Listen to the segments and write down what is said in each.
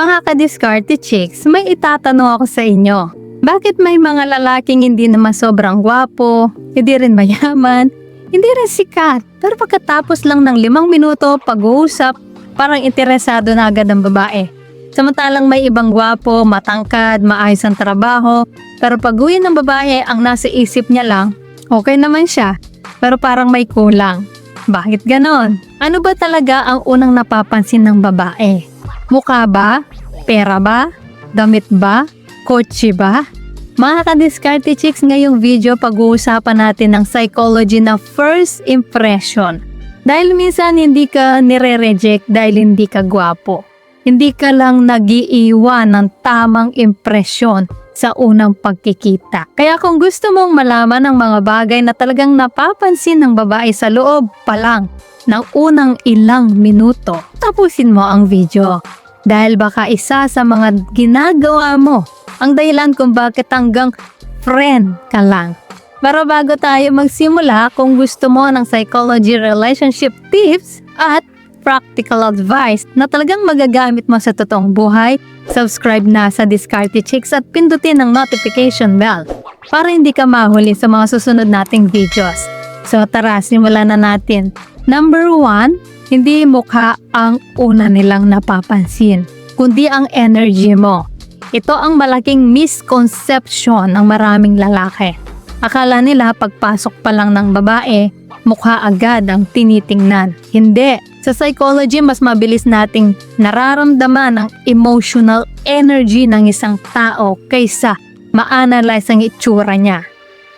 Mga ka-diskarte chicks, may itatanong ako sa inyo. Bakit may mga lalaking hindi naman sobrang gwapo, hindi rin mayaman, hindi rin sikat, pero pagkatapos lang ng 5 minuto pag-uusap, parang interesado na agad ang babae. Samantalang may ibang gwapo, matangkad, maayos ang trabaho, pero pag-uwi ng babae ang nasa isip niya lang, okay naman siya, pero parang may kulang. Bakit ganon? Ano ba talaga ang unang napapansin ng babae? Mukha ba? Pera ba? Damit ba? Kotse ba? Mga ka-diskarte chicks, ngayong video pag-uusapan natin ang psychology ng first impression. Dahil minsan hindi ka nire-reject dahil hindi ka gwapo. Hindi ka lang nag-iiwan ng tamang impresyon sa unang pagkikita. Kaya kung gusto mong malaman ang mga bagay na talagang napapansin ng babae sa loob pa lang ng unang ilang minuto, tapusin mo ang video. Dahil baka isa sa mga ginagawa mo ang dahilan kung bakit hanggang friend ka lang. Pero bago tayo magsimula, kung gusto mo ng psychology relationship tips at practical advice na talagang magagamit mo sa totoong buhay, subscribe na sa Diskarte Chicks at pindutin ang notification bell para hindi ka mahuli sa mga susunod nating videos. So tara, simulan na natin. Number 1, hindi mukha ang una nilang napapansin, kundi ang energy mo. Ito ang malaking misconception ng maraming lalaki. Akala nila pagpasok pa lang ng babae, mukha agad ang tinitingnan. Hindi. Sa psychology, mas mabilis nating nararamdaman ang emotional energy ng isang tao kaysa ma-analyze ang itsura niya.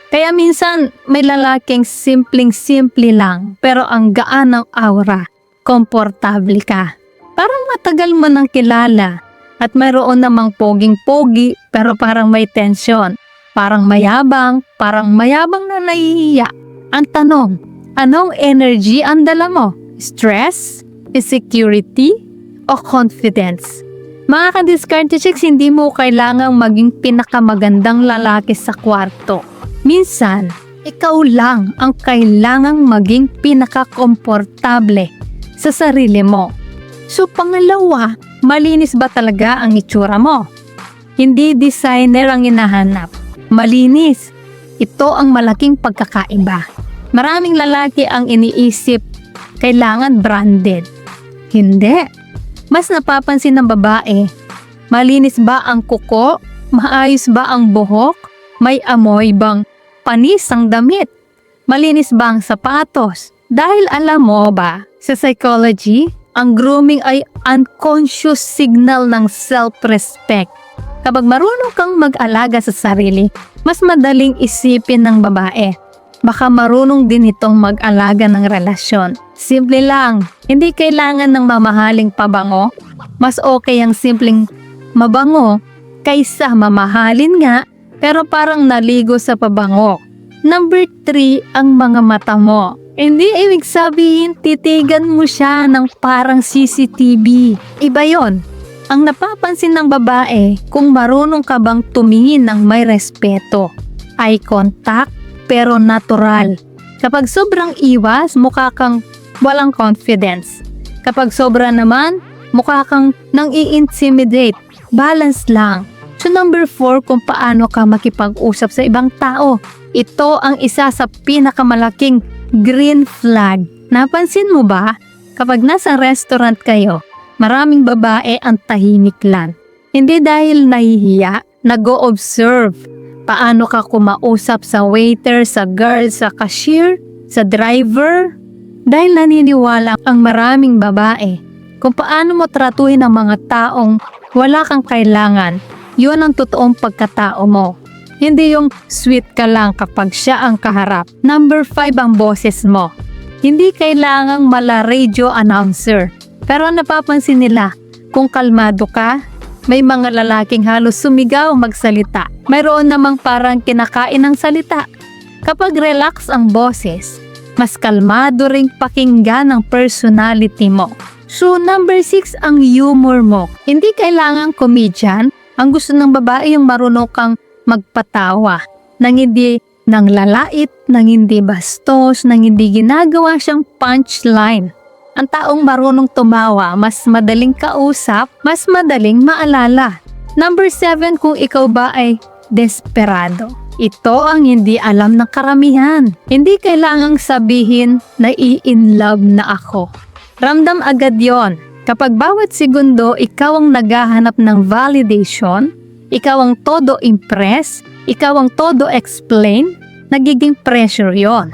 Kaya minsan, may lalaking simpleng-simple lang, pero ang gaan ng aura, komportable ka. Parang matagal mo nang kilala at mayroon namang poging-pogi pero parang may tensyon. Parang mayabang na nahihiya. Ang tanong, anong energy ang dala mo? Stress? Insecurity? O confidence? Mga ka-diskarte chicks, hindi mo kailangang maging pinakamagandang lalaki sa kwarto. Minsan, ikaw lang ang kailangang maging pinaka-komportable sa sarili mo. So pangalawa, malinis ba talaga ang itsura mo? Hindi designer ang hinahanap. Malinis. Ito ang malaking pagkakaiba. Maraming lalaki ang iniisip, kailangan branded. Hindi. Mas napapansin ng babae, malinis ba ang kuko? Maayos ba ang buhok? May amoy bang panis ang damit? Malinis ba ang sapatos? Dahil alam mo ba, sa psychology, ang grooming ay unconscious signal ng self-respect. Kapag marunong kang mag-alaga sa sarili, mas madaling isipin ng babae. Baka marunong din itong mag-alaga ng relasyon. Simple lang, hindi kailangan ng mamahaling pabango. Mas okay ang simpleng mabango kaysa mamahalin nga pero parang naligo sa pabango. Number 3, ang mga mata mo. Hindi ibig sabihin titigan mo siya ng parang CCTV. Iba yon. Ang napapansin ng babae kung marunong ka bang tumingin ng may respeto. Eye contact pero natural. Kapag sobrang iwas, mukha kang walang confidence. Kapag sobra naman, mukha kang nang i-intimidate. Balance lang. So number 4, kung paano ka makipag-usap sa ibang tao. Ito ang isa sa pinakamalaking green flag. Napansin mo ba? Kapag nasa restaurant kayo, maraming babae ang tahimik lang. Hindi dahil nahihiya, nag-o-observe. Paano ka kumausap sa waiter, sa girl, sa cashier, sa driver? Dahil naniniwala ang maraming babae kung paano mo tratuhin ang mga taong wala kang kailangan. Yun ang totoong pagkatao mo. Hindi yung sweet ka lang kapag siya ang kaharap. Number 5, ang boses mo. Hindi kailangang mala-radio announcer. Pero napapansin nila, kung kalmado ka, may mga lalaking halos sumigaw magsalita. Mayroon namang parang kinakain ng salita. Kapag relax ang boses, mas kalmado ring pakinggan ang personality mo. So number 6, ang humor mo. Hindi kailangang comedian. Ang gusto ng babae yung marunong kang magpatawa. Nang hindi nang lalait, nang hindi bastos, nang hindi ginagawa siyang punchline. Ang taong marunong tumawa, mas madaling kausap, mas madaling maalala. Number 7, kung ikaw ba ay desperado. Ito ang hindi alam ng karamihan. Hindi kailangang sabihin na in love na ako. Ramdam agad yon. Kapag bawat segundo ikaw ang naghahanap ng validation, ikaw ang todo impress, ikaw ang todo explain, nagiging pressure yon.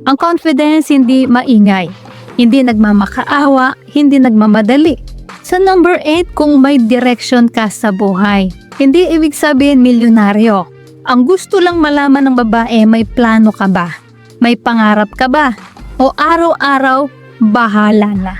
Ang confidence hindi maingay, hindi nagmamakaawa, hindi nagmamadali. Sa number 8, kung may direction ka sa buhay, hindi ibig sabihin milyonaryo. Ang gusto lang malaman ng babae, may plano ka ba? May pangarap ka ba? O araw-araw, bahala na.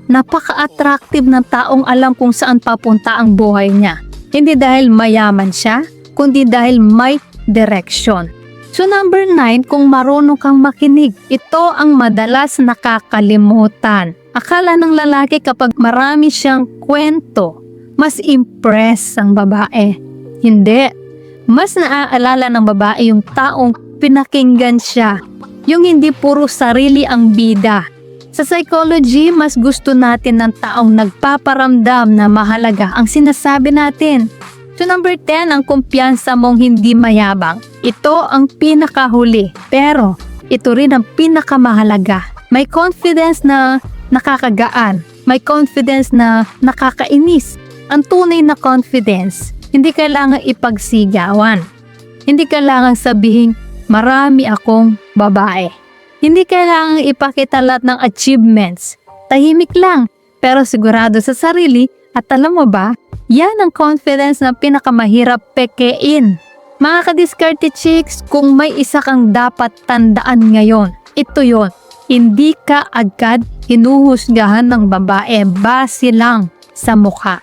Napaka-attractive ng taong alam kung saan papunta ang buhay niya. Hindi dahil mayaman siya, kundi dahil may direction. So number 9, kung marunong kang makinig, ito ang madalas nakakalimutan. Akala ng lalaki kapag marami siyang kwento, mas impress ang babae. Hindi. Mas naaalala ng babae yung taong pinakinggan siya. Yung hindi puro sarili ang bida. Sa psychology, mas gusto natin ng taong nagpaparamdam na mahalaga ang sinasabi natin. So number 10, ang kumpiyansa mong hindi mayabang. Ito ang pinakahuli, pero ito rin ang pinakamahalaga. May confidence na nakakagaan. May confidence na nakakainis. Ang tunay na confidence, hindi kailangan ipagsigawan. Hindi kailangan sabihin, marami akong babae. Hindi kailangan ipakita lahat ng achievements. Tahimik lang, pero sigurado sa sarili. At alam mo ba, yan ang confidence na pinakamahirap pekein. Mga kadiskarte chicks, kung may isa kang dapat tandaan ngayon, ito yon. Hindi ka agad hinuhusgahan ng babae base lang sa mukha.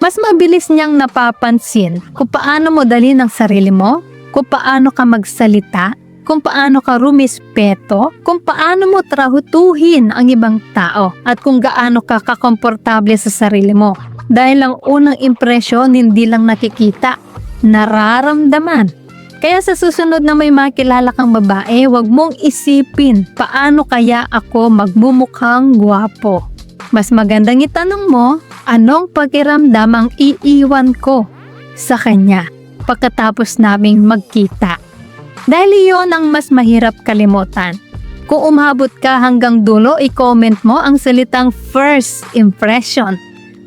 Mas mabilis niyang napapansin kung paano mo dalhin ang sarili mo, kung paano ka magsalita, kung paano ka rumispeto, kung paano mo trahutuhin ang ibang tao, at kung gaano ka kakomportable sa sarili mo. Dahil ang unang impresyon hindi lang nakikita, nararamdaman. Kaya sa susunod na may makilala kang babae, huwag mong isipin, paano kaya ako magmumukhang gwapo? Mas magandang itanong mo, anong pakiramdam ang iiwan ko sa kanya pagkatapos naming magkita? Dahil iyon ang mas mahirap kalimutan. Kung umabot ka hanggang dulo, i-comment mo ang salitang first impression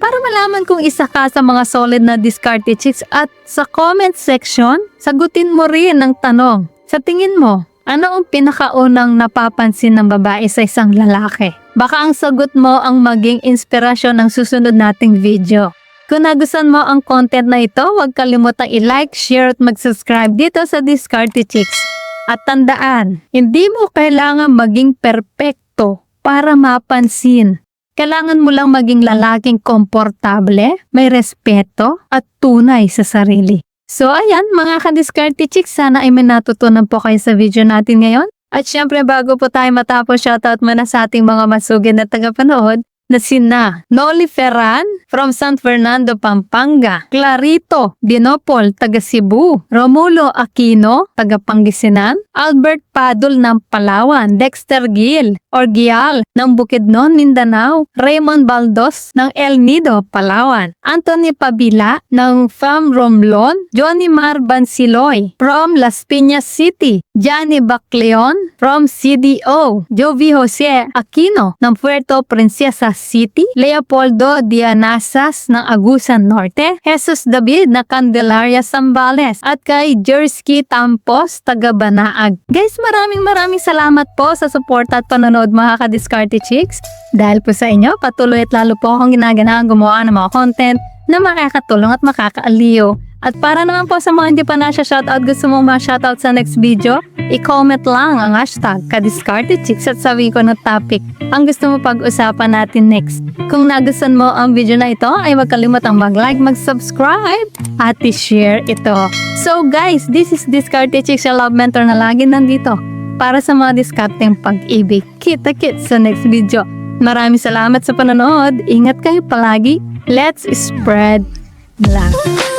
para malaman kung isa ka sa mga solid na diskarte chicks, at sa comment section, sagutin mo rin ang tanong. Sa tingin mo, ano ang pinakaunang napapansin ng babae sa isang lalaki? Baka ang sagot mo ang maging inspirasyon ng susunod nating video. Kung nagustuhan mo ang content na ito, huwag kalimutang i-like, share at mag-subscribe dito sa Diskarte Chicks. At tandaan, hindi mo kailangan maging perpekto para mapansin. Kailangan mo lang maging lalaking komportable, may respeto at tunay sa sarili. So ayan mga kadiskarte chicks, sana ay may natutunan po kayo sa video natin ngayon. At syempre bago po tayo matapos, shoutout muna sa ating mga masugid na tagapanood na sina Noli Ferran from San Fernando, Pampanga, Clarito Binopol, taga Cebu, Romulo Aquino, taga Pangasinan, Albert Padul ng Palawan, Dexter Gil or Gial ng Bukidnon, Mindanao, Raymond Baldos ng El Nido, Palawan, Anthony Pabila ng Fam Romblon, Johnny Mar Bansiloy from Las Piñas City, Johnny Bacleon from CDO, Jovi Jose Aquino ng Puerto Princesa City, Leopoldo Dianasas ng Agusan Norte, Jesus David na Candelaria Zambales, at kay Jersky Tampos, taga Banaag. Guys, maraming salamat po sa suporta at panonood mga kadiskarte chicks. Dahil po sa inyo, patuloy at lalo po akong ginaganahan gumawa ng mga content na makakatulong at makakaaliw. At para naman po sa mga hindi pa na siya shoutout, gusto mong ma-shoutout sa next video, i-comment lang ang hashtag #KadiskarteChicks at sabihin ko ng topic ang gusto mo pag-usapan natin next. Kung nagustuhan mo ang video na ito, ay huwag kalimutang mag-like, mag-subscribe at i-share ito. So guys, this is Diskarte Chicks, your love mentor na lagi nandito para sa mga diskarteng pag-ibig. Kita-kits sa next video. Maraming salamat sa panonood. Ingat kayo palagi. Let's spread love.